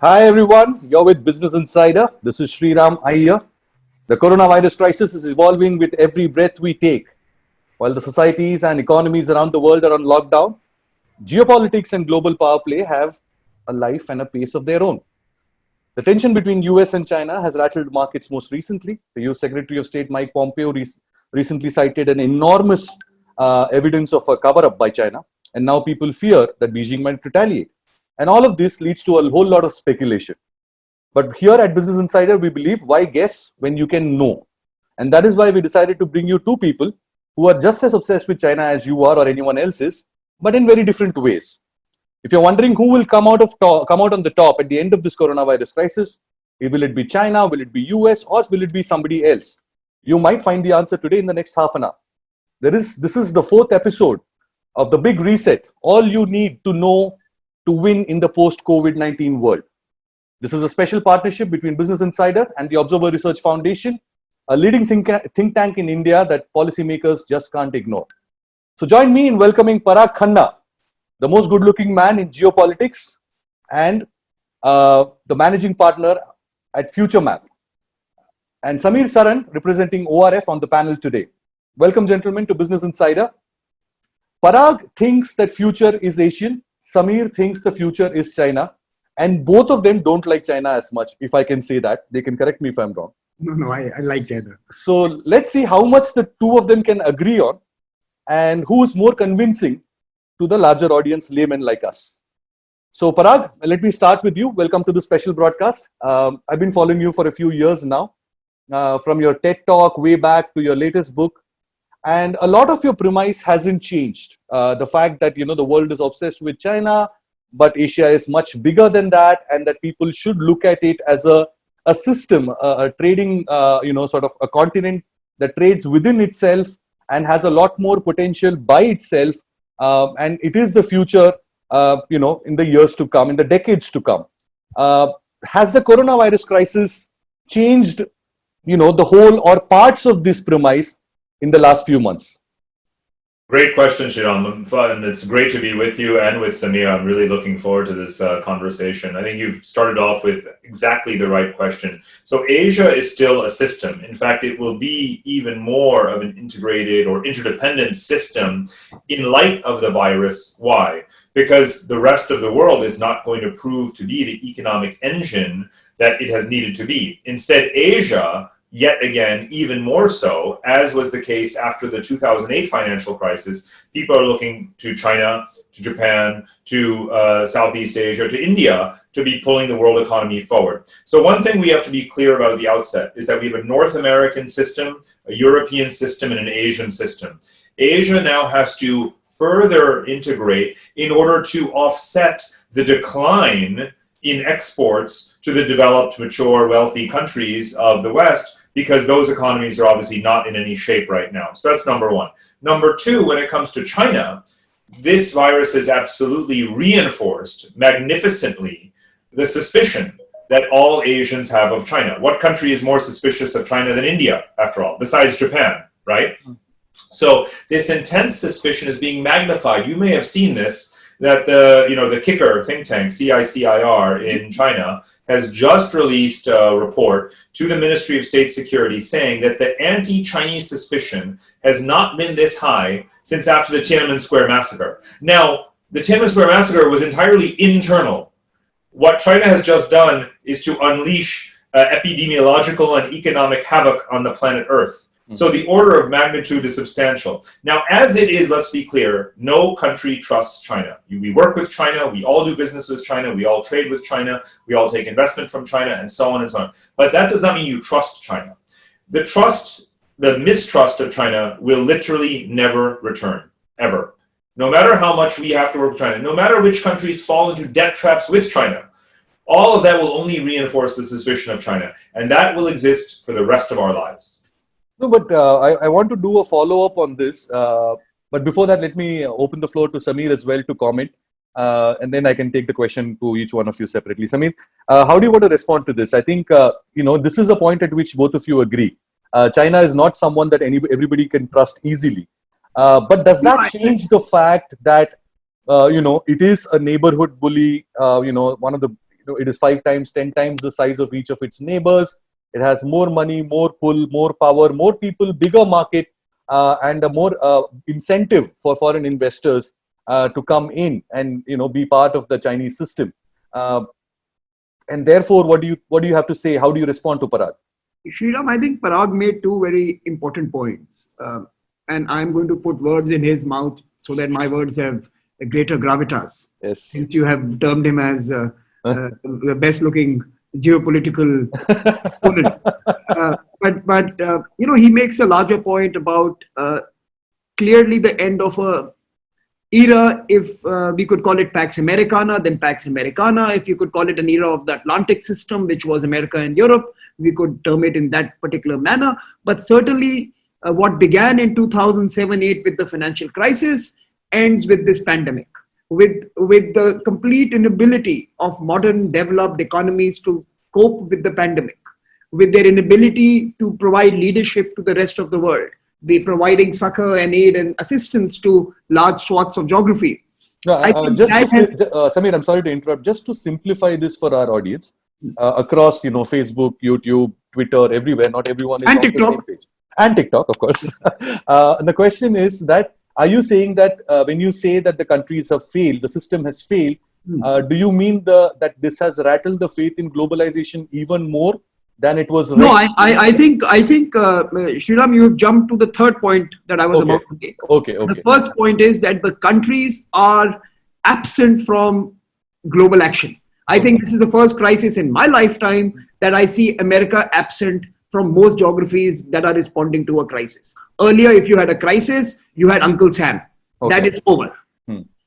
Hi everyone, you're with Business Insider. This is Sriram Iyer. The coronavirus crisis is evolving with every breath we take. While the societies and economies around the world are on lockdown, geopolitics and global power play have a life and a pace of their own. The tension between US and China has rattled markets most recently. The US Secretary of State Mike Pompeo recently cited an enormous evidence of a cover-up by China, and now people fear that Beijing might retaliate. And all of this leads to a whole lot of speculation. But here at Business Insider, we believe, why guess when you can know? And that is why we decided to bring you two people who are just as obsessed with China as you are or anyone else is, but in very different ways. If you're wondering who will come out on the top at the end of this coronavirus crisis, will it be China, will it be US, or will it be somebody else? You might find the answer today in the next half an hour. This is the fourth episode of the big reset. All you need to know to win in the post-COVID-19 world. This is a special partnership between Business Insider and the Observer Research Foundation, a leading think tank in India that policymakers just can't ignore. So join me in welcoming Parag Khanna, the most good-looking man in geopolitics and the managing partner at FutureMap, and Samir Saran, representing ORF, on the panel today. Welcome, gentlemen, to Business Insider. Parag thinks that future is Asian. Samir thinks the future is China, and both of them don't like China as much, if I can say that. They can correct me if I'm wrong. No, I like China. So let's see how much the two of them can agree on and who is more convincing to the larger audience, laymen like us. So Parag, let me start with you. Welcome to the special broadcast. I've been following you for a few years now, from your TED Talk way back to your latest book. And a lot of your premise hasn't changed. The fact that, the world is obsessed with China, but Asia is much bigger than that, and that people should look at it as a system, a trading, sort of a continent that trades within itself and has a lot more potential by itself. And it is the future, in the years to come, in the decades to come. Has the coronavirus crisis changed, the whole or parts of this premise in the last few months? Great question, Sriram. Fun. It's great to be with you and with Samir. I'm really looking forward to this conversation. I think you've started off with exactly the right question. So Asia is still a system. In fact, it will be even more of an integrated or interdependent system in light of the virus. Why? Because the rest of the world is not going to prove to be the economic engine that it has needed to be. Instead, Asia, yet again, even more so, as was the case after the 2008 financial crisis, people are looking to China, to Japan, to Southeast Asia, to India to be pulling the world economy forward. So one thing we have to be clear about at the outset is that we have a North American system, a European system, and an Asian system. Asia now has to further integrate in order to offset the decline in exports to the developed, mature, wealthy countries of the West, because those economies are obviously not in any shape right now. So that's number one. Number two, when it comes to China, this virus has absolutely reinforced magnificently the suspicion that all Asians have of China. What country is more suspicious of China than India, after all, besides Japan, right? So this intense suspicion is being magnified. You may have seen this, that the Kicker think tank, CICIR in China, has just released a report to the Ministry of State Security saying that the anti-Chinese suspicion has not been this high since after the Tiananmen Square massacre. Now, the Tiananmen Square massacre was entirely internal. What China has just done is to unleash epidemiological and economic havoc on the planet Earth. So the order of magnitude is substantial. Now, as it is, let's be clear, no country trusts China. We work with China, we all do business with China, we all trade with China, we all take investment from China, and so on and so on. But that does not mean you trust China. The mistrust of China will literally never return, ever. No matter how much we have to work with China, no matter which countries fall into debt traps with China, all of that will only reinforce the suspicion of China. And that will exist for the rest of our lives. No, but I want to do a follow-up on this. But before that, let me open the floor to Samir as well to comment. And then I can take the question to each one of you separately. Samir, how do you want to respond to this? I think, this is a point at which both of you agree. China is not someone that everybody can trust easily. But does that change the fact that, it is a neighborhood bully, one of the it is 5 times, 10 times the size of each of its neighbors. It has more money, more pull, more power, more people, bigger market, and a more incentive for foreign investors to come in and be part of the Chinese system. And therefore, what do you have to say? How do you respond to Parag? Sriram, I think Parag made two very important points. And I'm going to put words in his mouth so that my words have a greater gravitas. Yes. Since you have termed him as the best looking geopolitical opponent. But he makes a larger point about clearly the end of a era. If we could call it Pax Americana, then Pax Americana. If you could call it an era of the Atlantic system, which was America and Europe, we could term it in that particular manner. But certainly what began in 2007-8 with the financial crisis ends with this pandemic, with the complete inability of modern developed economies to cope with the pandemic, with their inability to provide leadership to the rest of the world, be providing succor and aid and assistance to large swaths of geography. No, Samir, I'm sorry to interrupt. Just to simplify this for our audience, across Facebook, YouTube, Twitter, everywhere, not everyone is and on TikTok. the same page. And TikTok, of course. The question is that, are you saying that when you say that the countries have failed, the system has failed, do you mean that this has rattled the faith in globalization even more than it was? No, I think Sriram, you have jumped to the third point that I was about to take. Okay. The first point is that the countries are absent from global action. I think this is the first crisis in my lifetime that I see America absent from most geographies that are responding to a crisis. Earlier, if you had a crisis, you had Uncle Sam. That is over.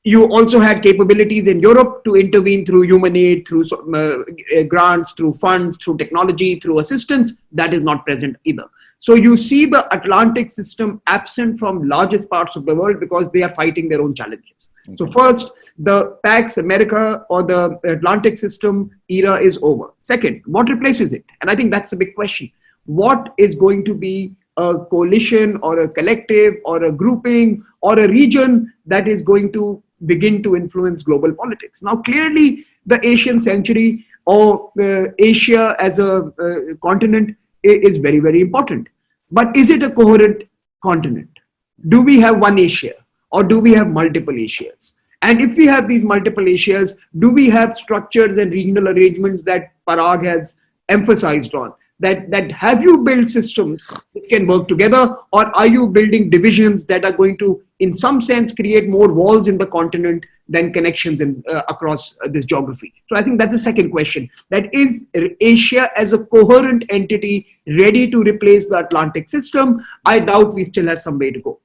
You also had capabilities in Europe to intervene through human aid, through grants, through funds, through technology, through assistance. That is not present either. So you see the Atlantic system absent from largest parts of the world because they are fighting their own challenges. So first, the Pax America or the Atlantic system era is over. Second, what replaces it? And I think that's the big question. What is going to be a coalition or a collective or a grouping or a region that is going to begin to influence global politics? Now, clearly, the Asian century or Asia as a continent is very, very important. But is it a coherent continent? Do we have one Asia or do we have multiple Asias? And if we have these multiple Asias, do we have structures and regional arrangements that Parag has emphasized on? That have you built systems that can work together, or are you building divisions that are going to, in some sense, create more walls in the continent than connections across this geography? So I think that's the second question. That is Asia as a coherent entity ready to replace the Atlantic system? I doubt we still have some way to go.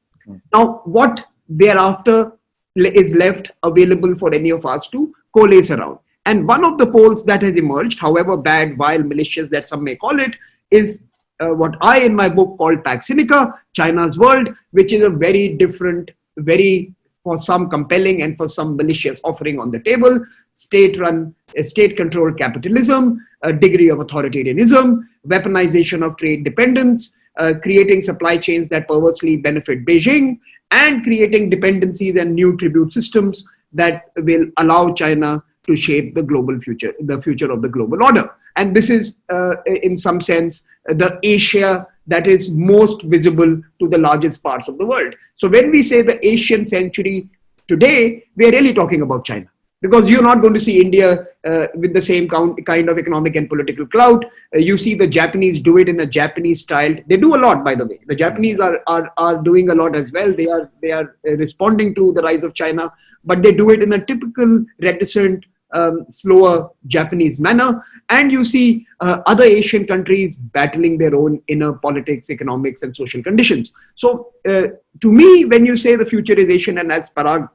Now, what thereafter is left available for any of us to coalesce around? And one of the poles that has emerged, however bad, vile, malicious that some may call it, is what I in my book called Pax Sinica, China's World, which is a very different, very, for some compelling and for some malicious offering on the table. State-run, state-controlled capitalism, a degree of authoritarianism, weaponization of trade dependence, creating supply chains that perversely benefit Beijing, and creating dependencies and new tribute systems that will allow China to shape the global future, the future of the global order. And this is, in some sense, the Asia that is most visible to the largest parts of the world. So when we say the Asian century today, we are really talking about China. Because you're not going to see India with the same kind of economic and political clout. You see the Japanese do it in a Japanese style. They do a lot, by the way. The Japanese are doing a lot as well. They are responding to the rise of China, but they do it in a typical reticent, slower Japanese manner. And you see other Asian countries battling their own inner politics, economics, and social conditions. So to me, when you say the future is Asian, and as Parag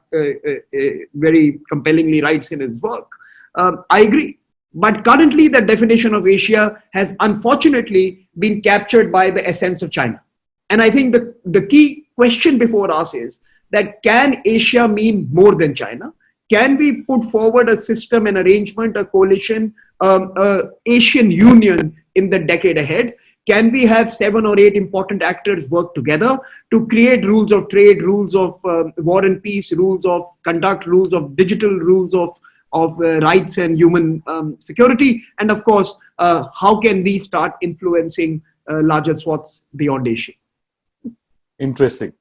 very compellingly writes in his work, I agree. But currently, the definition of Asia has unfortunately been captured by the essence of China. And I think the key question before us is that can Asia mean more than China? Can we put forward a system, an arrangement, a coalition, Asian Union in the decade ahead? Can we have 7 or 8 important actors work together to create rules of trade, rules of war and peace, rules of conduct, rules of digital, rules of of rights and human security. And of course, how can we start influencing larger swaths beyond Asia? Interesting.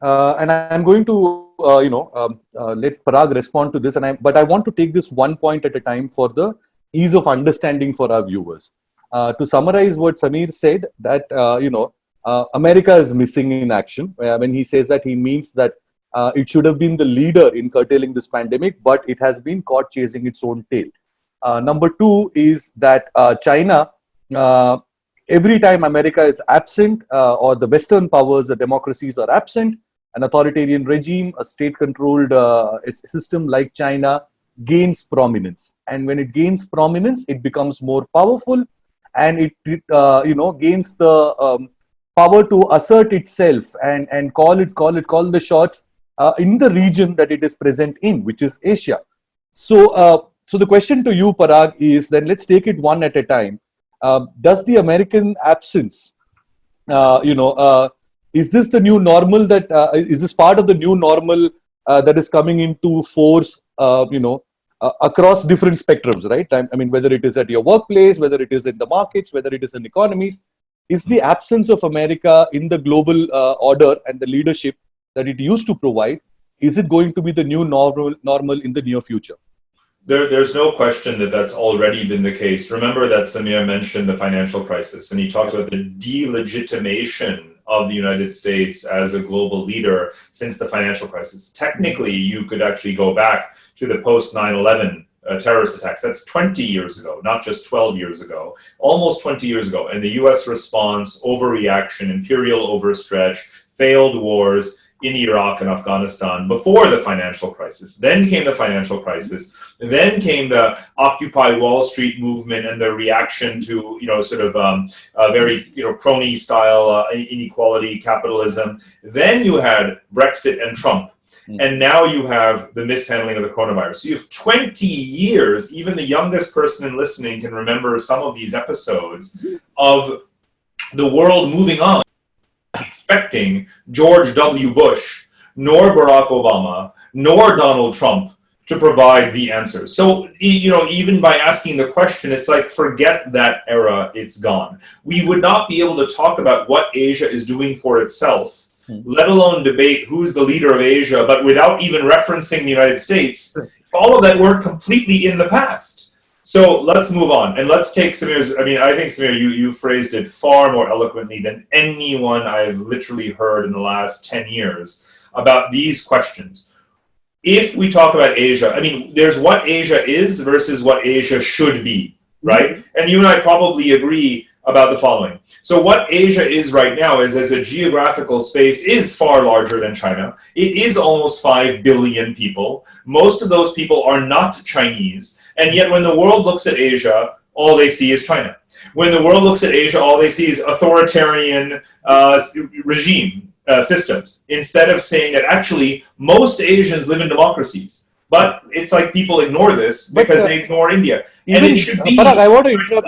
And I'm going to, let Parag respond to this. But I want to take this one point at a time for the ease of understanding for our viewers. To summarize what Samir said, that America is missing in action. When he says that, he means that it should have been the leader in curtailing this pandemic, but it has been caught chasing its own tail. Number two is that China, every time America is absent, or the Western powers, the democracies are absent, an authoritarian regime, a state-controlled system like China gains prominence. And when it gains prominence, it becomes more powerful, and it gains the power to assert itself and call the shots in the region that it is present in, which is Asia. So the question to you, Parag, is then let's take it one at a time. Does the American absence, is this the new normal is this part of the new normal that is coming into force, across different spectrums, right? I mean, whether it is at your workplace, whether it is in the markets, whether it is in economies, is the absence of America in the global order and the leadership that it used to provide, is it going to be the new normal in the near future? There's no question that that's already been the case. Remember that Samir mentioned the financial crisis, and he talked about the delegitimation of the United States as a global leader since the financial crisis. Technically, you could actually go back to the post 9/11 terrorist attacks. That's 20 years ago, not just 12 years ago, almost 20 years ago. And the US response, overreaction, imperial overstretch, failed wars in Iraq and Afghanistan before the financial crisis. Then came the financial crisis. Then came the Occupy Wall Street movement and the reaction to, a very, crony style inequality, capitalism. Then you had Brexit and Trump. And now you have the mishandling of the coronavirus. So you have 20 years, even the youngest person in listening can remember some of these episodes of the world moving on, expecting George W. Bush, nor Barack Obama, nor Donald Trump to provide the answers. So, even by asking the question, it's like, forget that era, it's gone. We would not be able to talk about what Asia is doing for itself, let alone debate who's the leader of Asia, but without even referencing the United States. All of that work completely in the past. So let's move on, and let's take Samir's, I think, Samir, you phrased it far more eloquently than anyone I've literally heard in the last 10 years about these questions. If we talk about Asia, there's what Asia is versus what Asia should be, right? And you and I probably agree about the following. So what Asia is right now is, as a geographical space, is far larger than China. It is almost 5 billion people. Most of those people are not Chinese. And yet when the world looks at Asia, all they see is China. When the world looks at Asia, all they see is authoritarian regime systems, instead of saying that actually most Asians live in democracies. But it's like people ignore this because they ignore India. And it should be... Parag, I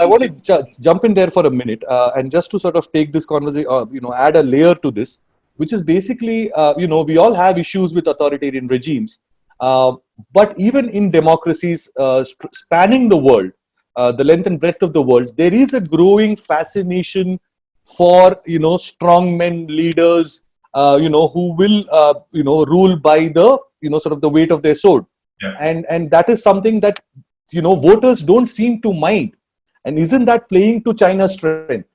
want to jump in there for a minute and just to sort of take this conversation, add a layer to this, which is basically, we all have issues with authoritarian regimes. But even in democracies spanning the world, the length and breadth of the world, there is a growing fascination for, strongmen leaders, who will, rule by the, sort of the weight of their sword. Yeah. And that is something that, voters don't seem to mind. And isn't that playing to China's strength?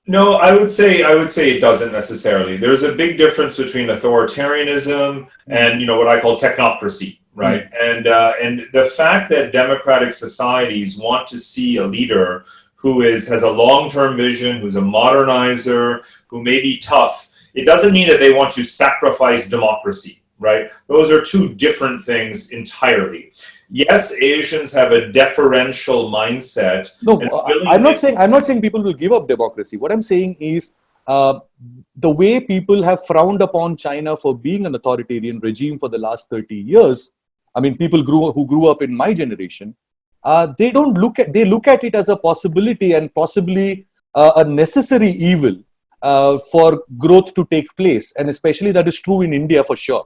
No, I would say it doesn't necessarily. There's a big difference between authoritarianism and what I call technocracy, right? And the fact that democratic societies want to see a leader who has a long-term vision, who's a modernizer, who may be tough, it doesn't mean that they want to sacrifice democracy, right? Those are two different things entirely. Yes, Asians have a deferential mindset. No, I'm not saying people will give up democracy. What I'm saying is the way people have frowned upon China for being an authoritarian regime for the last 30 years. People who grew up in my generation, they look at it as a possibility and possibly a necessary evil for growth to take place. And especially that is true in India for sure.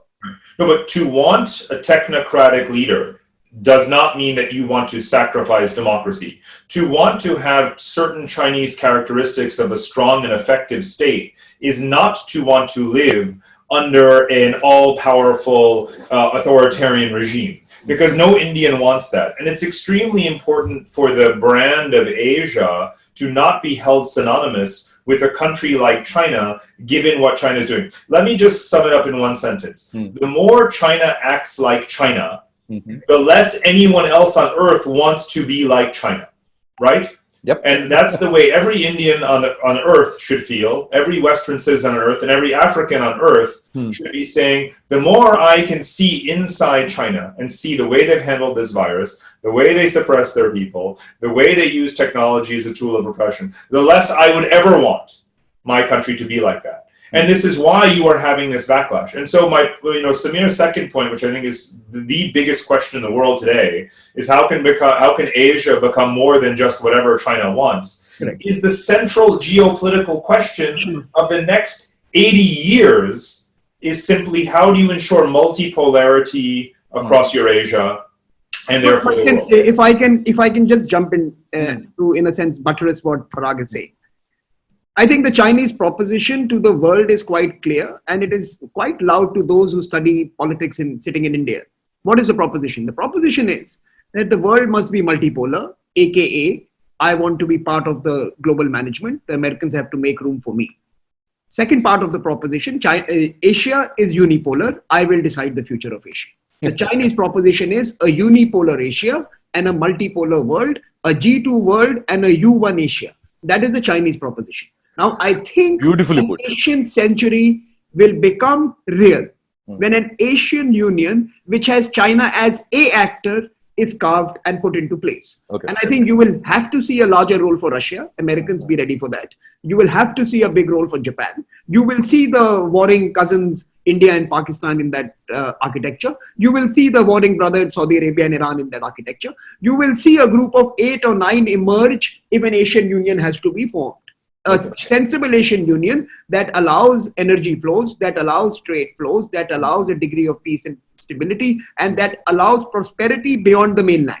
No, but to want a technocratic leader does not mean that you want to sacrifice democracy. To want to have certain Chinese characteristics of a strong and effective state is not to want to live under an all-powerful authoritarian regime, because no Indian wants that. And it's extremely important for the brand of Asia to not be held synonymous with a country like China, given what China is doing. Let me just sum it up in one sentence. The more China acts like China, the less anyone else on earth wants to be like China, right? Yep. And that's the way every Indian on earth should feel, every Western citizen on earth, and every African on earth should be saying, the more I can see inside China and see the way they've handled this virus, the way they suppress their people, the way they use technology as a tool of oppression, the less I would ever want my country to be like that. And this is why you are having this backlash. And so Samir's second point, which I think is the biggest question in the world today, is how can Asia become more than just whatever China wants? Correct. Is the central geopolitical question of the next 80 years is simply how do you ensure multipolarity across Eurasia and therefore the world? If I can just jump in to, in a sense, buttress what Parag is saying. I think the Chinese proposition to the world is quite clear, and it is quite loud to those who study politics sitting in India. What is the proposition? The proposition is that the world must be multipolar, aka I want to be part of the global management. The Americans have to make room for me. Second part of the proposition, Asia is unipolar. I will decide the future of Asia. The Chinese proposition is a unipolar Asia and a multipolar world, a G2 world and a U1 Asia. That is the Chinese proposition. Now, I think the Asian century will become real when an Asian Union, which has China as a actor, is carved and put into place. Okay. And I think you will have to see a larger role for Russia. Americans, be ready for that. You will have to see a big role for Japan. You will see the warring cousins, India and Pakistan, in that architecture. You will see the warring brothers, Saudi Arabia and Iran, in that architecture. You will see a group of 8 or 9 emerge if an Asian Union has to be formed. A sensible Asian Union that allows energy flows, that allows trade flows, that allows a degree of peace and stability, and that allows prosperity beyond the mainland.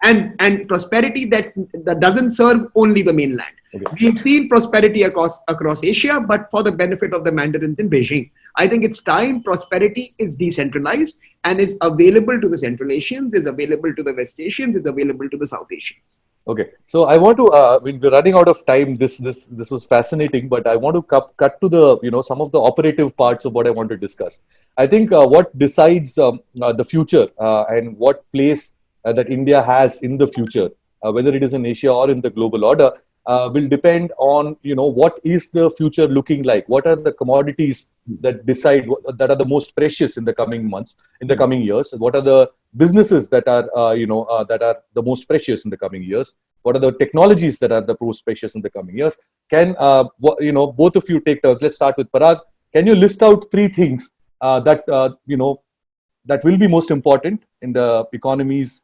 And prosperity that doesn't serve only the mainland. We've seen prosperity across Asia, but for the benefit of the Mandarins in Beijing. I think it's time prosperity is decentralized and is available to the Central Asians, is available to the West Asians, is available to the South Asians. Okay, so I want to. We're running out of time. This was fascinating, but I want to cut to the some of the operative parts of what I want to discuss. I think what decides the future and what place that India has in the future, whether it is in Asia or in the global order, will depend on what is the future looking like. What are the commodities that decide that are the most precious in the coming months, in the coming years? What are the businesses that are that are the most precious in the coming years? What are the technologies that are the most precious in the coming years? Can both of you take turns? Let's start with Parag. Can you list out 3 things that that will be most important in the economies,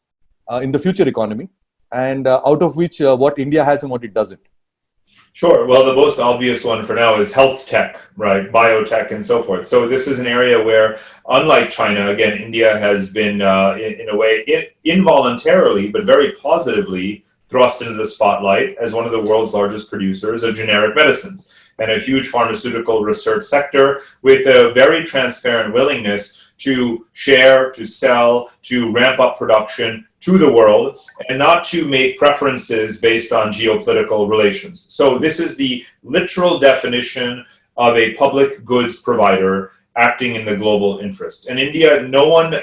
in the future economy, and out of which what India has and what it doesn't? Sure. Well, the most obvious one for now is health tech, right? Biotech and so forth. So this is an area where, unlike China, again, India has been, in a way, involuntarily, but very positively thrust into the spotlight as one of the world's largest producers of generic medicines and a huge pharmaceutical research sector with a very transparent willingness to share, to sell, to ramp up production to the world, and not to make preferences based on geopolitical relations. So this is the literal definition of a public goods provider acting in the global interest. And India, no one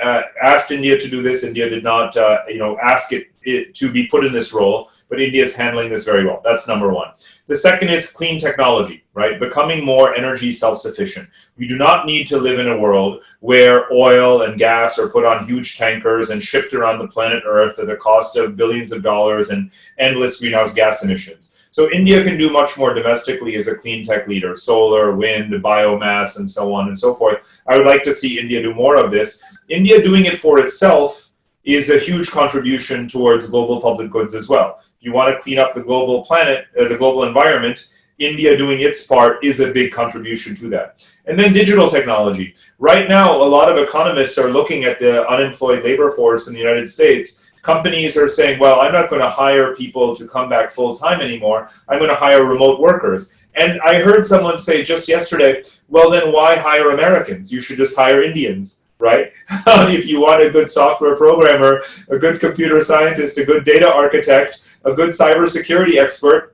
asked India to do this. India did not, ask it to be put in this role, but India is handling this very well. That's number one. The second is clean technology, right? Becoming more energy self-sufficient. We do not need to live in a world where oil and gas are put on huge tankers and shipped around the planet Earth at the cost of billions of dollars and endless greenhouse gas emissions. So India can do much more domestically as a clean tech leader, solar, wind, biomass, and so on and so forth. I would like to see India do more of this. India doing it for itself is a huge contribution towards global public goods as well. If you want to clean up the global planet, the global environment, India doing its part is a big contribution to that. And then digital technology. Right now, a lot of economists are looking at the unemployed labor force in the United States. Companies are saying, well, I'm not going to hire people to come back full time anymore. I'm going to hire remote workers. And I heard someone say just yesterday, well, then why hire Americans? You should just hire Indians, right? If you want a good software programmer, a good computer scientist, a good data architect, a good cybersecurity expert,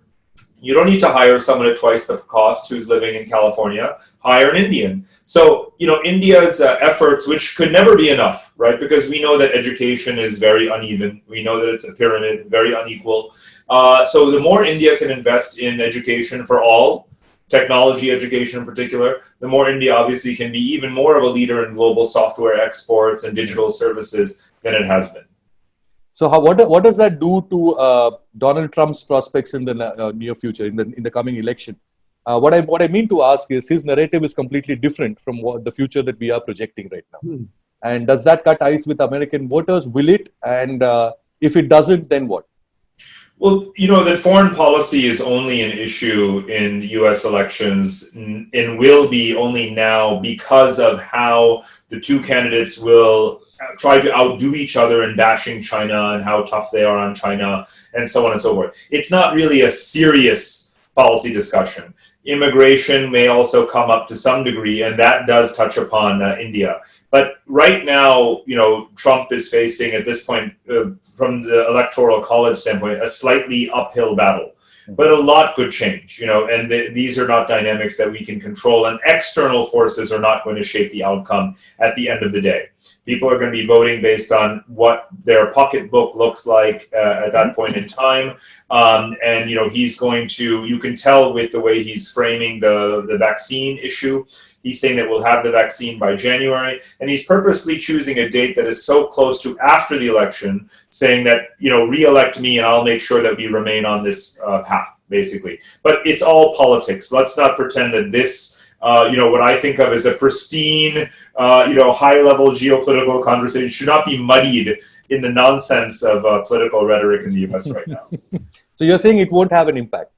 you don't need to hire someone at twice the cost who's living in California. Hire an Indian. So, India's efforts, which could never be enough, right? Because we know that education is very uneven. We know that it's a pyramid, very unequal. So the more India can invest in education for all, technology education in particular, the more India obviously can be even more of a leader in global software exports and digital services than it has been. So what does that do to Donald Trump's prospects in the near future, in the coming election? What I mean to ask is, his narrative is completely different from the future that we are projecting right now. And does that cut ties with American voters? Will it? And if it doesn't, then what? Well, that foreign policy is only an issue in US elections and will be only now because of how the two candidates will try to outdo each other in bashing China and how tough they are on China and so on and so forth. It's not really a serious policy discussion. Immigration may also come up to some degree, and that does touch upon India. But right now, Trump is facing at this point, from the electoral college standpoint, a slightly uphill battle. But a lot could change, and these are not dynamics that we can control, and external forces are not going to shape the outcome at the end of the day. People are going to be voting based on what their pocketbook looks like at that point in time. And, he's going to, you can tell with the way he's framing the vaccine issue. He's saying that we'll have the vaccine by January, and he's purposely choosing a date that is so close to after the election, saying that, re-elect me and I'll make sure that we remain on this path, basically. But it's all politics. Let's not pretend that this, what I think of as a pristine, high-level geopolitical conversation should not be muddied in the nonsense of political rhetoric in the US right now. So you're saying it won't have an impact?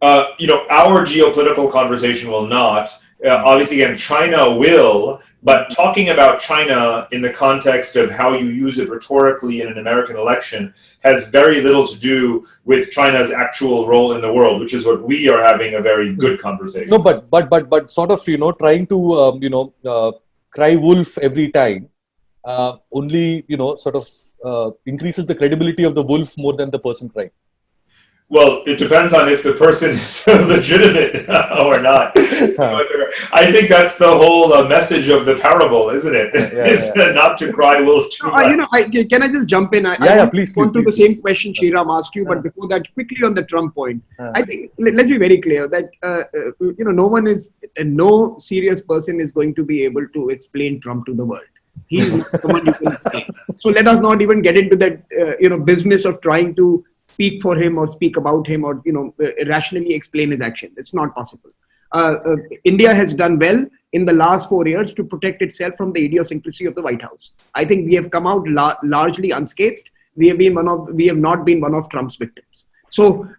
Our geopolitical conversation will not. Obviously, again, China will, but talking about China in the context of how you use it rhetorically in an American election has very little to do with China's actual role in the world, which is what we are having a very good conversation. No, but sort of, trying to, cry wolf every time only, sort of increases the credibility of the wolf more than the person crying. Well, it depends on if the person is legitimate or not. I think that's the whole message of the parable, isn't it? Is not to cry wolf too much. Can I just jump in? Please. The same question Sriram asked you, but before that, quickly on the Trump point. I think let's be very clear that no serious person is going to be able to explain Trump to the world. He's not someone you can explain. So let us not even get into that business of trying to speak for him or speak about him or rationally explain his action. It's not possible. India has done well in the last 4 years to protect itself from the idiosyncrasy of the White House. I think we have come out largely unscathed. We have not been one of Trump's victims. So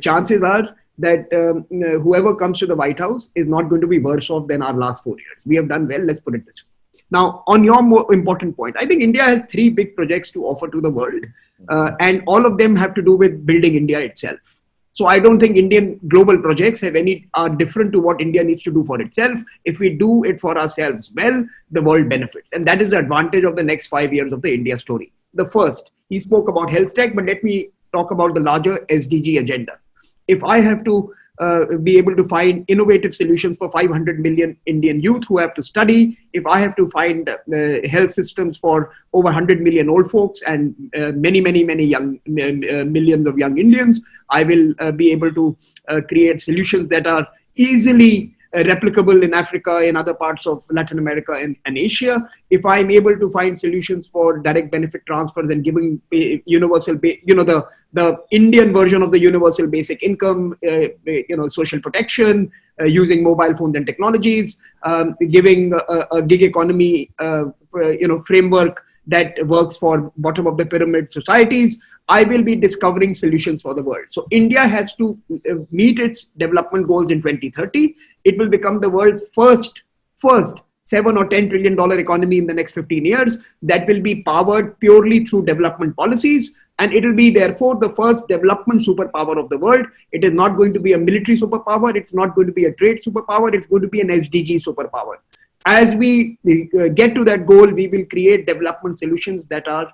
chances are that whoever comes to the White House is not going to be worse off than our last 4 years. We have done well. Let's put it this way. Now, on your more important point, I think India has 3 big projects to offer to the world, and all of them have to do with building India itself. So I don't think Indian global projects are different to what India needs to do for itself. If we do it for ourselves well, the world benefits. And that is the advantage of the next 5 years of the India story. The first, he spoke about health tech, but let me talk about the larger SDG agenda. If I have to be able to find innovative solutions for 500 million Indian youth who have to study, if I have to find health systems for over 100 million old folks and many young millions of young Indians, I will be able to create solutions that are easily replicable in Africa, in other parts of Latin America and Asia. If I'm able to find solutions for direct benefit transfers and giving universal, the Indian version of the universal basic income, social protection, using mobile phones and technologies, giving a gig economy, framework that works for bottom of the pyramid societies. I will be discovering solutions for the world. So India has to meet its development goals in 2030. It will become the world's first $7 or $10 trillion economy in the next 15 years that will be powered purely through development policies. And it will be therefore the first development superpower of the world. It is not going to be a military superpower. It's not going to be a trade superpower. It's going to be an SDG superpower. As we get to that goal, we will create development solutions that are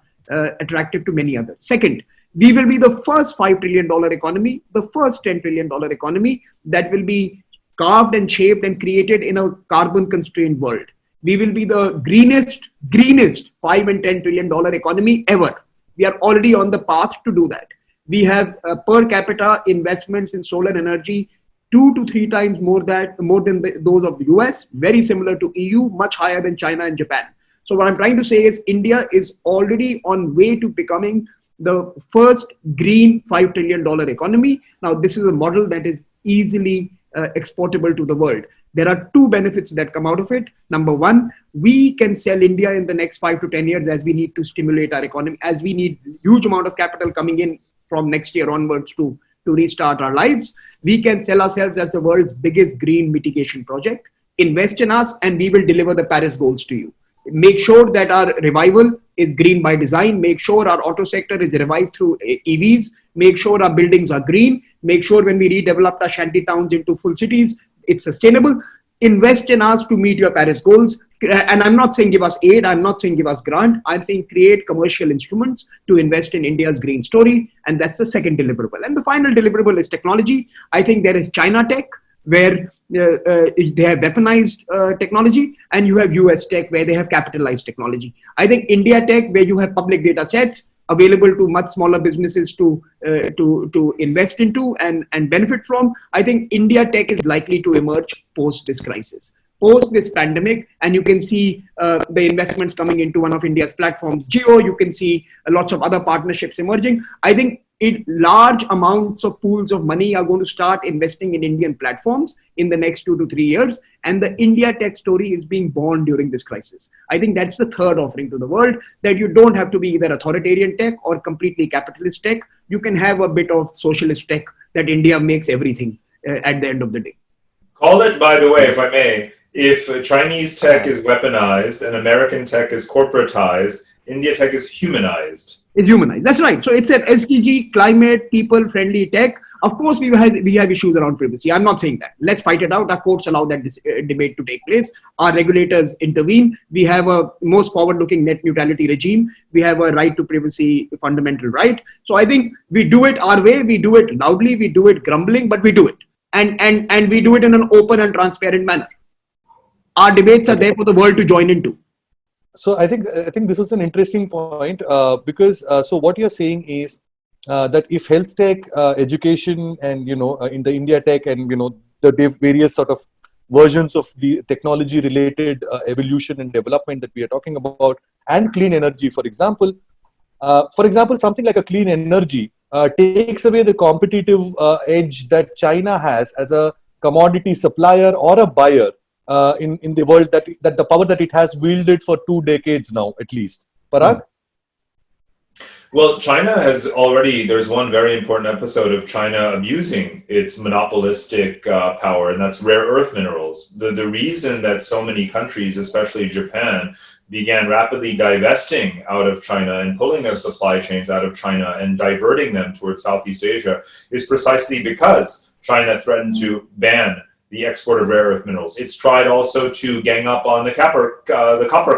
attractive to many others. Second, we will be the first $5 trillion economy, the first $10 trillion economy that will be carved and shaped and created in a carbon constrained world. We will be the greenest $5 and $10 trillion economy ever. We are already on the path to do that. We have per capita investments in solar energy 2 to 3 times more than those of the US, very similar to EU, much higher than China and Japan. So what I'm trying to say is India is already on way to becoming the first green $5 trillion economy. Now, this is a model that is easily exportable to the world. There are 2 benefits that come out of it. Number one, we can sell India in the next 5 to 10 years as we need to stimulate our economy, as we need huge amount of capital coming in from next year onwards to restart our lives. We can sell ourselves as the world's biggest green mitigation project. Invest in us and we will deliver the Paris goals to you. Make sure that our revival is green by design. Make sure our auto sector is revived through EVs. Make sure our buildings are green. Make sure when we redevelop our shanty towns into full cities, it's sustainable. Invest in us to meet your Paris goals. And I'm not saying give us aid. I'm not saying give us grant. I'm saying create commercial instruments to invest in India's green story. And that's the second deliverable. And the final deliverable is technology. I think there is China tech, where they have weaponized technology, and you have US tech, where they have capitalized technology. I think India tech, where you have public data sets available to much smaller businesses to invest into and benefit from. I think India tech is likely to emerge post this crisis, post this pandemic, and you can see the investments coming into one of India's platforms, Geo. You can see lots of other partnerships emerging. I think large amounts of pools of money are going to start investing in Indian platforms in the next 2 to 3 years. And the India tech story is being born during this crisis. I think that's the third offering to the world, that you don't have to be either authoritarian tech or completely capitalist tech. You can have a bit of socialist tech that India makes everything at the end of the day. Call it, by the way, if I may, if Chinese tech is weaponized and American tech is corporatized, India tech is humanized. It's humanized. That's right. So it's an SDG, climate, people-friendly tech. Of course, we have issues around privacy. I'm not saying that. Let's fight it out. Our courts allow that debate to take place. Our regulators intervene. We have a most forward-looking net neutrality regime. We have a right to privacy, fundamental right. So I think we do it our way. We do it loudly. We do it grumbling, but we do it. And we do it in an open and transparent manner. Our debates are there for the world to join into. So I think this is an interesting point because so what you're saying is that if health tech, education, and in the India tech, and the various sort of versions of the technology related evolution and development that we are talking about, and clean energy, for example, something like a clean energy takes away the competitive edge that China has as a commodity supplier or a buyer. In the world, that the power that it has wielded for 2 decades now, at least. Parag? Well, China has already, there's one very important episode of China abusing its monopolistic power, and that's rare earth minerals. The reason that so many countries, especially Japan, began rapidly divesting out of China and pulling their supply chains out of China and diverting them towards Southeast Asia is precisely because China threatened to ban the export of rare earth minerals. It's tried also to gang up on the copper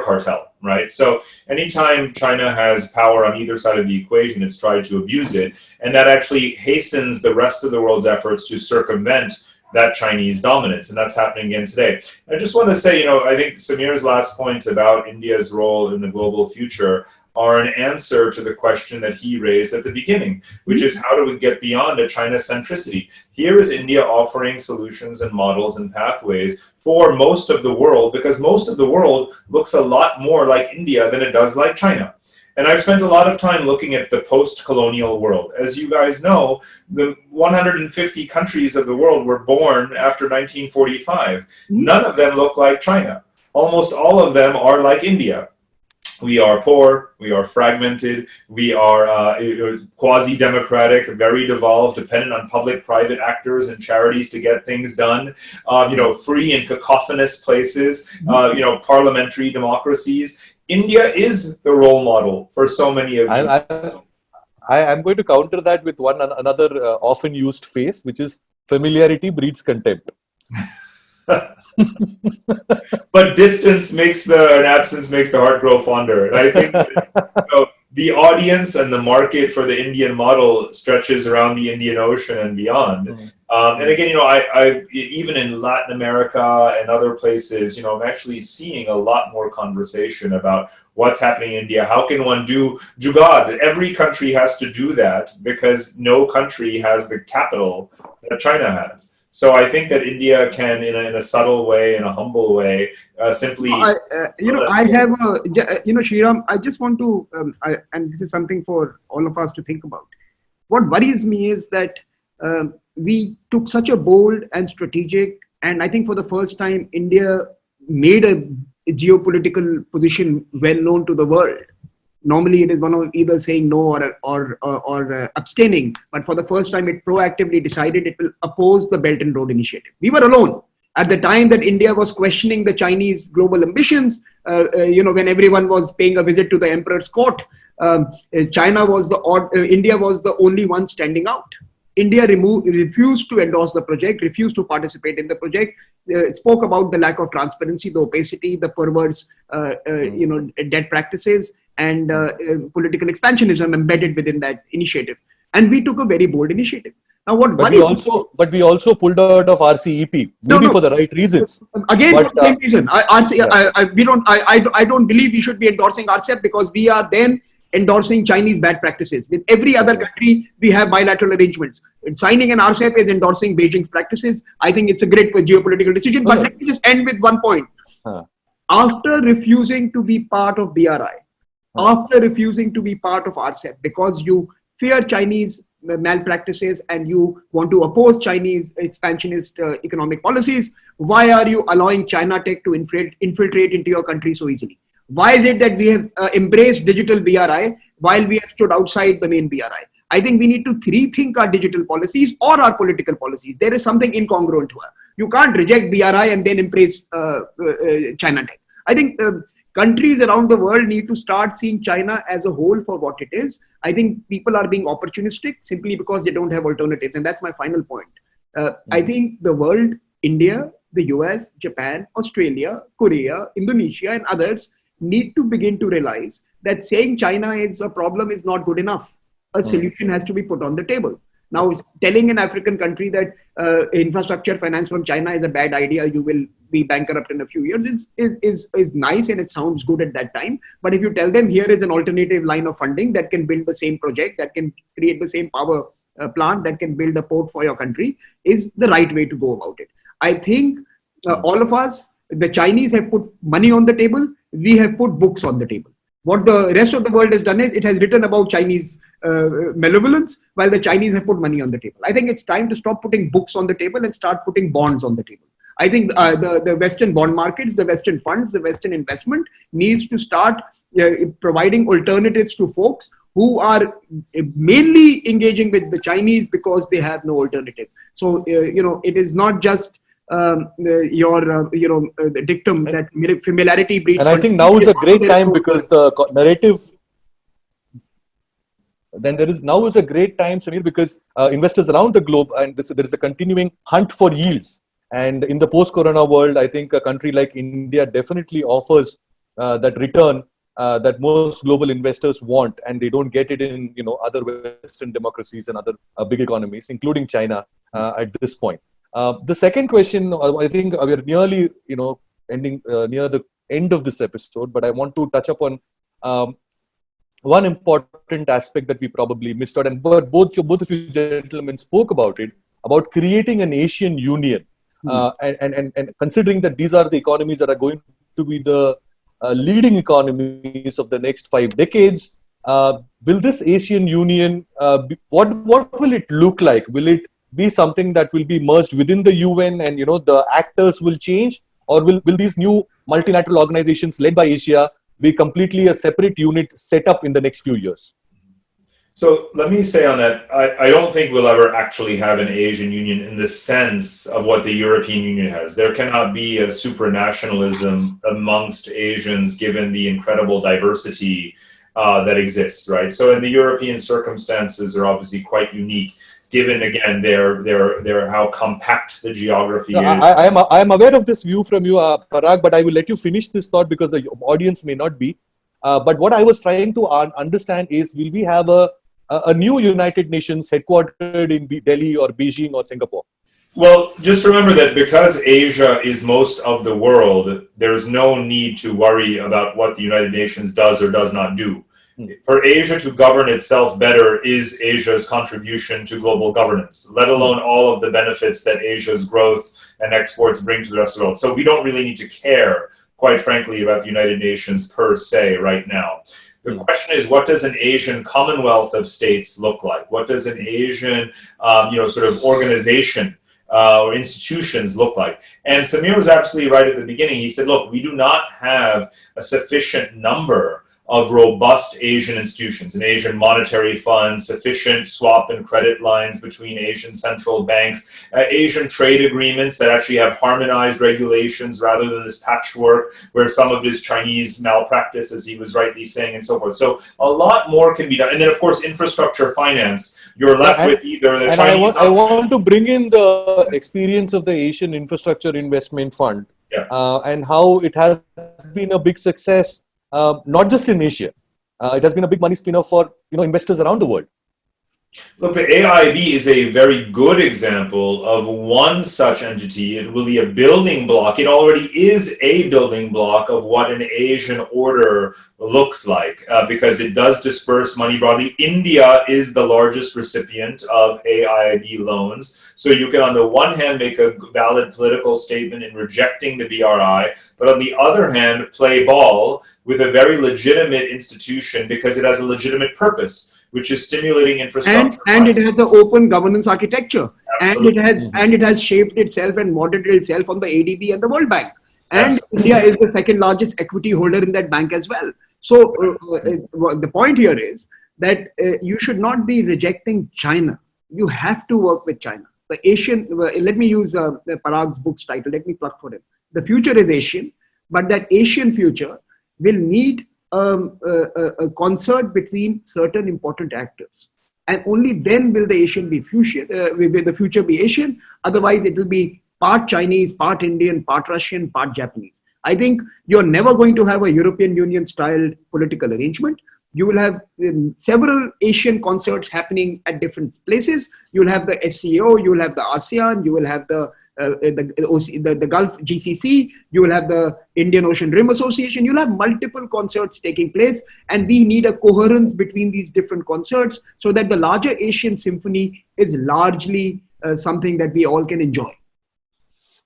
cartel, right? So anytime China has power on either side of the equation, it's tried to abuse it. And that actually hastens the rest of the world's efforts to circumvent that Chinese dominance. And that's happening again today. I just want to say, I think Samir's last points about India's role in the global future are an answer to the question that he raised at the beginning, which is how do we get beyond a China centricity? Here is India offering solutions and models and pathways for most of the world, because most of the world looks a lot more like India than it does like China. And I've spent a lot of time looking at the post-colonial world. As you guys know, the 150 countries of the world were born after 1945. None of them look like China. Almost all of them are like India. We are poor, we are fragmented, we are quasi-democratic, very devolved, dependent on public-private actors and charities to get things done, free and cacophonous places, parliamentary democracies. India is the role model for so many of these. I'm going to counter that with another often used phrase, which is familiarity breeds contempt. But distance makes and absence makes the heart grow fonder. And I think the audience and the market for the Indian model stretches around the Indian Ocean and beyond. And again, I even in Latin America and other places, I'm actually seeing a lot more conversation about what's happening in India. How can one do jugad? Every country has to do that because no country has the capital that China has. So I think that India can, in a subtle way, in a humble way, simply. Shriram, I just want to, and this is something for all of us to think about. What worries me is that we took such a bold and strategic, and I think for the first time, India made a geopolitical position well known to the world. Normally, it is one of either saying no or abstaining. But for the first time, it proactively decided it will oppose the Belt and Road Initiative. We were alone at the time that India was questioning the Chinese global ambitions. When everyone was paying a visit to the emperor's court, India was the only one standing out. India refused to endorse the project, refused to participate in the project, spoke about the lack of transparency, the opacity, the perverse, debt practices, and political expansionism embedded within that initiative. And we took a very bold initiative. Now, but we also pulled out of RCEP, maybe for the right reasons. Again, for the same reason. I don't believe we should be endorsing RCEP because we are then endorsing Chinese bad practices. With every other country, we have bilateral arrangements. Signing an RCEP is endorsing Beijing's practices. I think it's a great geopolitical decision. But let me just end with one point. After refusing to be part of BRI, after refusing to be part of RCEP, because you fear Chinese malpractices and you want to oppose Chinese expansionist economic policies, why are you allowing China tech to infiltrate into your country so easily? Why is it that we have embraced digital BRI while we have stood outside the main BRI? I think we need to rethink our digital policies or our political policies. There is something incongruent to her. You can't reject BRI and then embrace China tech. I think countries around the world need to start seeing China as a whole for what it is. I think people are being opportunistic simply because they don't have alternatives. And that's my final point. I think the world, India, the US, Japan, Australia, Korea, Indonesia, and others need to begin to realize that saying China is a problem is not good enough. A solution has to be put on the table. Now, telling an African country that infrastructure finance from China is a bad idea, you will be bankrupt in a few years, is nice and it sounds good at that time. But if you tell them here is an alternative line of funding that can build the same project, that can create the same power plant, that can build a port for your country, is the right way to go about it. I think all of us, the Chinese have put money on the table. We have put books on the table. What the rest of the world has done is it has written about Chinese malevolence while the Chinese have put money on the table. I think it's time to stop putting books on the table and start putting bonds on the table. I think the Western bond markets, the Western funds, the Western investment needs to start providing alternatives to folks who are mainly engaging with the Chinese because they have no alternative. So, it is not just the dictum that familiarity breeds. And I think now is a great time because the narrative. Then now is a great time, Samir, because investors around the globe and there is a continuing hunt for yields. And in the post-corona world, I think a country like India definitely offers that return that most global investors want, and they don't get it in other Western democracies and other big economies, including China, at this point. The second question, I think we are nearly, ending near the end of this episode, but I want to touch upon one important aspect that we probably missed out, and both of you gentlemen spoke about it, about creating an Asian Union, and considering that these are the economies that are going to be the leading economies of the next 5 decades. Will this Asian Union, what will it look like? Will it be something that will be merged within the UN and the actors will change, or will these new multilateral organizations led by Asia be completely a separate unit set up in the next few years? So let me say on that, I don't think we'll ever actually have an Asian Union in the sense of what the European Union has. There cannot be a supranationalism amongst Asians given the incredible diversity that exists, right? So in the European circumstances are obviously quite unique, given again their how compact the geography is. I am aware of this view from you, Parag, but I will let you finish this thought because the audience may not be. But what I was trying to understand is, will we have a new United Nations headquartered in Delhi or Beijing or Singapore? Well, just remember that because Asia is most of the world, there's no need to worry about what the United Nations does or does not do. For Asia to govern itself better is Asia's contribution to global governance, let alone all of the benefits that Asia's growth and exports bring to the rest of the world. So we don't really need to care, quite frankly, about the United Nations per se right now. The question is, what does an Asian commonwealth of states look like? What does an Asian, sort of organization or institutions look like? And Samir was absolutely right at the beginning. He said, look, we do not have a sufficient number of robust Asian institutions, an Asian monetary fund, sufficient swap and credit lines between Asian central banks, Asian trade agreements that actually have harmonized regulations rather than this patchwork where some of it is Chinese malpractice, as he was rightly saying, and so forth. So a lot more can be done. And then, of course, infrastructure finance, you're left with either the Chinese I want to bring in the experience of the Asian Infrastructure Investment Fund and how it has been a big success. Not just in Asia, it has been a big money spinner for investors around the world. Look, the AIB is a very good example of one such entity. It will be a building block. It already is a building block of what an Asian order looks like because it does disperse money broadly. India is the largest recipient of AIB loans. So you can, on the one hand, make a valid political statement in rejecting the BRI, but on the other hand, play ball with a very legitimate institution because it has a legitimate purpose, which is stimulating infrastructure. And it has an open governance architecture. Absolutely. And it has shaped itself and modeled itself on the ADB and the World Bank. And Absolutely. India is the second largest equity holder in that bank as well. So the point here is that you should not be rejecting China. You have to work with China. The Asian, let me use Parag's book's title. Let me plug for him. The future is Asian, but that Asian future will need a concert between certain important actors, and only then will the Asian be future. Will the future be Asian? Otherwise, it will be part Chinese, part Indian, part Russian, part Japanese. I think you're never going to have a European Union style political arrangement. You will have several Asian concerts happening at different places. You will have the SCO, you will have the ASEAN, you will have the Gulf GCC, you will have the Indian Ocean Rim Association, you'll have multiple concerts taking place, and we need a coherence between these different concerts so that the larger Asian symphony is largely something that we all can enjoy.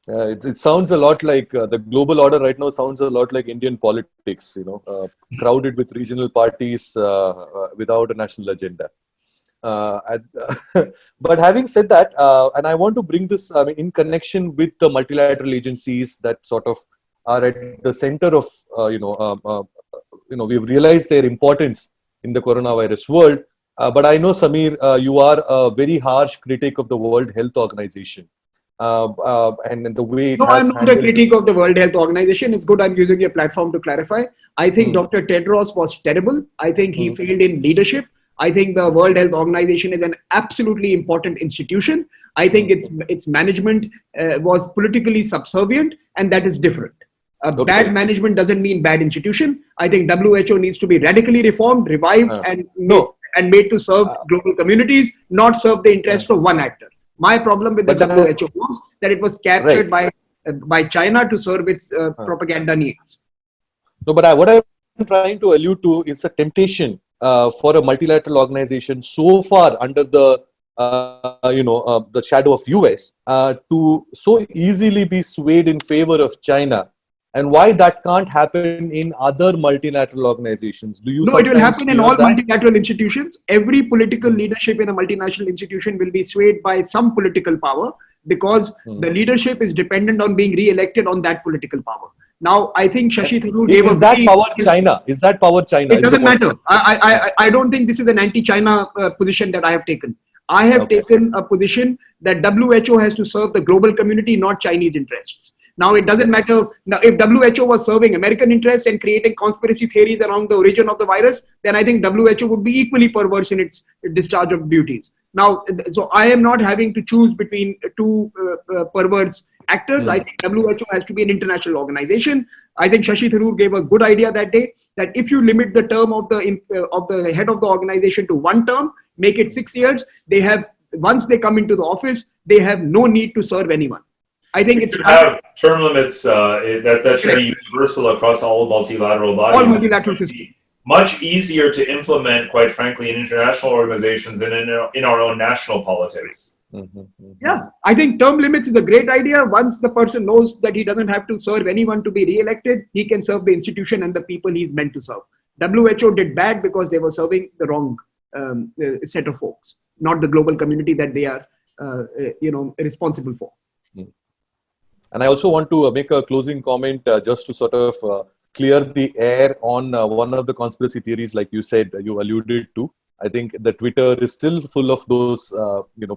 It sounds a lot like the global order right now sounds a lot like Indian politics, crowded with regional parties without a national agenda. But having said that, and I want to bring this in connection with the multilateral agencies that sort of are at the center of, we've realized their importance in the coronavirus world. But I know, Samir, you are a very harsh critic of the World Health Organization. And the way it no, has I'm not a critic of the World Health Organization. It's good I'm using your platform to clarify. I think Dr. Tedros was terrible. I think he failed in leadership. I think the World Health Organization is an absolutely important institution. I think its management was politically subservient, and that is different. Bad management doesn't mean bad institution. I think WHO needs to be radically reformed, revived, and made to serve global communities, not serve the interest of one actor. My problem with the WHO was that it was captured by China to serve its propaganda needs. No, but what I'm trying to allude to is a temptation for a multilateral organization so far under the shadow of US to so easily be swayed in favor of China, and why that can't happen in other multilateral organizations. Do you? No, it will happen in all multilateral institutions. Every political leadership in a multinational institution will be swayed by some political power because the leadership is dependent on being re-elected on that political power. Now, I think Shashi Tharoor gave Is that power China? Is that power China? It doesn't matter. I don't think this is an anti-China position that I have taken. I have taken a position that WHO has to serve the global community, not Chinese interests. Now, it doesn't matter. Now, if WHO was serving American interests and creating conspiracy theories around the origin of the virus, then I think WHO would be equally perverse in its discharge of duties. Now, so I am not having to choose between two perverse actors. I think WHO has to be an international organization. I think Shashi Tharoor gave a good idea that day, that if you limit the term of the head of the organization to 1 term, make it 6 years, they have, once they come into the office, they have no need to serve anyone. I think it should have term limits that should be universal across all multilateral bodies. All multilateral systems. Much easier to implement, quite frankly, in international organizations than in our own national politics. Yeah, I think term limits is a great idea. Once the person knows that he doesn't have to serve anyone to be re-elected, he can serve the institution and the people he's meant to serve. WHO did bad because they were serving the wrong set of folks, not the global community that they are, responsible for. And I also want to make a closing comment just to sort of clear the air on one of the conspiracy theories, like you said, you alluded to. I think the Twitter is still full of those,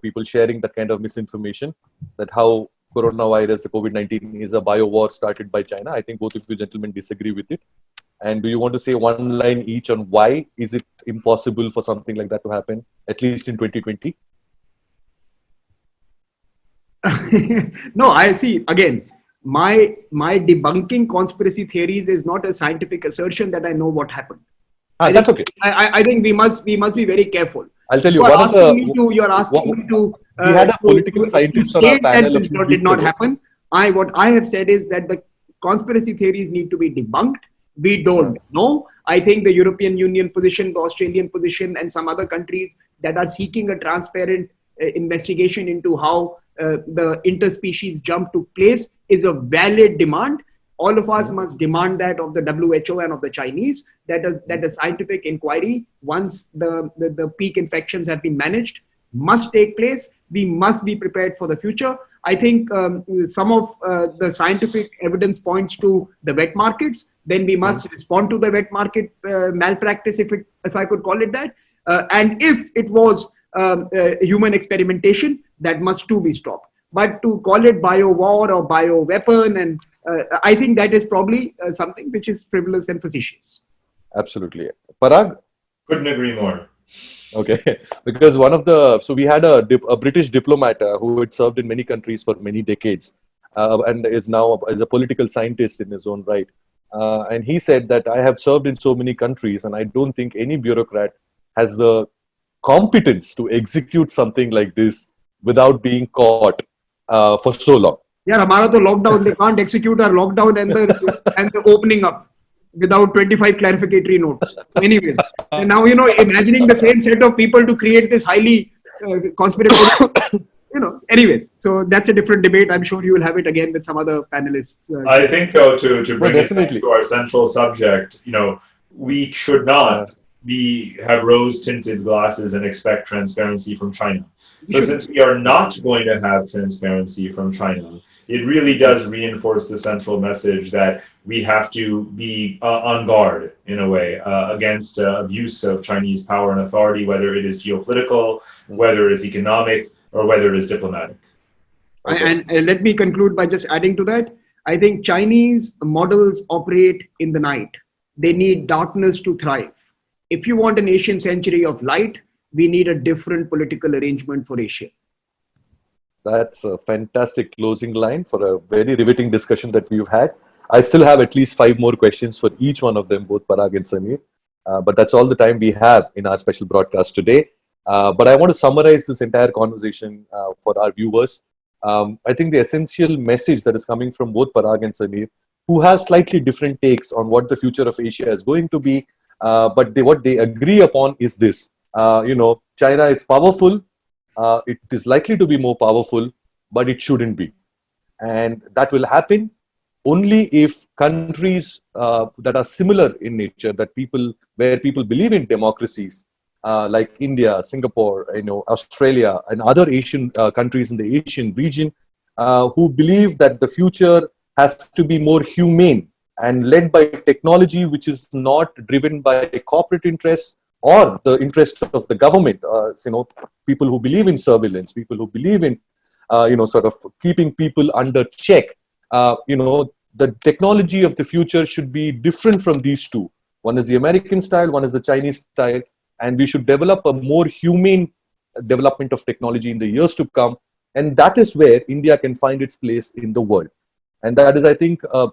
people sharing that kind of misinformation, that how coronavirus, the COVID-19 is a bio war started by China. I think both of you gentlemen disagree with it. And do you want to say one line each on why is it impossible for something like that to happen, at least in 2020? No, I see. Again, my debunking conspiracy theories is not a scientific assertion that I know what happened. That's okay. I think we must be very careful. I'll tell you. You're asking me to. We had a political scientist on our panel. This did not happen. What I have said is that the conspiracy theories need to be debunked. We don't know. I think the European Union position, the Australian position, and some other countries that are seeking a transparent investigation into how the interspecies jump took place is a valid demand. All of us must demand that of the WHO and of the Chinese, that a scientific inquiry, once the peak infections have been managed, must take place. We must be prepared for the future. I think some of the scientific evidence points to the wet markets. Then we must respond to the wet market malpractice, if I could call it that. And if it was human experimentation, that must too be stopped. But to call it bio war or bio weapon, and I think that is probably something which is frivolous and facetious. Absolutely. Parag? Couldn't agree more. Okay, because we had a British diplomat who had served in many countries for many decades and is now as a political scientist in his own right. And he said that I have served in so many countries and I don't think any bureaucrat has the competence to execute something like this without being caught for so long. Yeah, हमारा तो lockdown, they can't execute our lockdown and the opening up without 25 clarificatory notes. Anyways, and now, imagining the same set of people to create this highly conspiratorial, anyways, so that's a different debate. I'm sure you will have it again with some other panelists. I think, though, to bring it back to our central subject, we should not have rose-tinted glasses and expect transparency from China. So since we are not going to have transparency from China, it really does reinforce the central message that we have to be on guard, in a way, against abuse of Chinese power and authority, whether it is geopolitical, whether it is economic, or whether it is diplomatic. Okay. And let me conclude by just adding to that. I think Chinese models operate in the night. They need darkness to thrive. If you want an Asian century of light, we need a different political arrangement for Asia. That's a fantastic closing line for a very riveting discussion that we've had. I still have at least 5 more questions for each one of them, both Parag and Samir. But that's all the time we have in our special broadcast today. But I want to summarize this entire conversation for our viewers. I think the essential message that is coming from both Parag and Samir, who have slightly different takes on what the future of Asia is going to be, but what they agree upon is this. China is powerful. It is likely to be more powerful, but it shouldn't be. And that will happen only if countries that are similar in nature, where people believe in democracies, like India, Singapore, Australia, and other Asian countries in the Asian region, who believe that the future has to be more humane and led by technology which is not driven by corporate interests or the interest of the government. People who believe in surveillance, people who believe in sort of keeping people under check. The technology of the future should be different from these two. One is the American style, one is the Chinese style, and we should develop a more humane development of technology in the years to come. And that is where India can find its place in the world. And that is, I think, a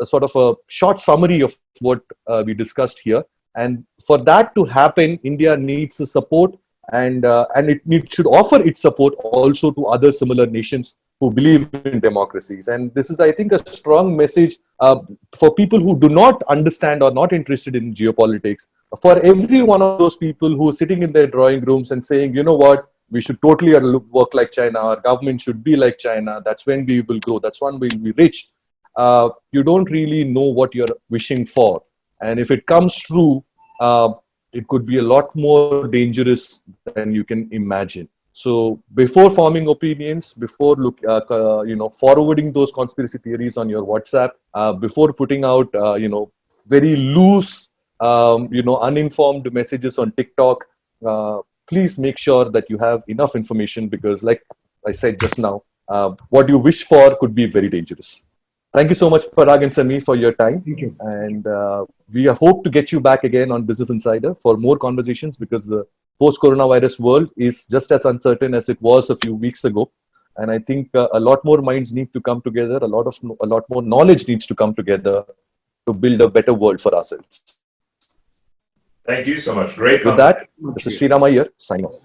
sort of a short summary of what we discussed here. And for that to happen, India needs the support, and it should offer its support also to other similar nations who believe in democracies. And this is, I think, a strong message for people who do not understand or not interested in geopolitics. For every one of those people who are sitting in their drawing rooms and saying, you know what, we should totally work like China, our government should be like China, that's when we will grow, that's when we'll be rich. You don't really know what you're wishing for. And if it comes true, it could be a lot more dangerous than you can imagine. So before forming opinions, before forwarding those conspiracy theories on your WhatsApp, before putting out very loose uninformed messages on TikTok, please make sure that you have enough information, because like I said just now, what you wish for could be very dangerous. Thank you so much, Parag and Samir, for your time. Thank you. And we hope to get you back again on Business Insider for more conversations, because the post-coronavirus world is just as uncertain as it was a few weeks ago. And I think a lot more minds need to come together. A lot more knowledge needs to come together to build a better world for ourselves. Thank you so much. Great. With that, this is Sriram Iyer signing off.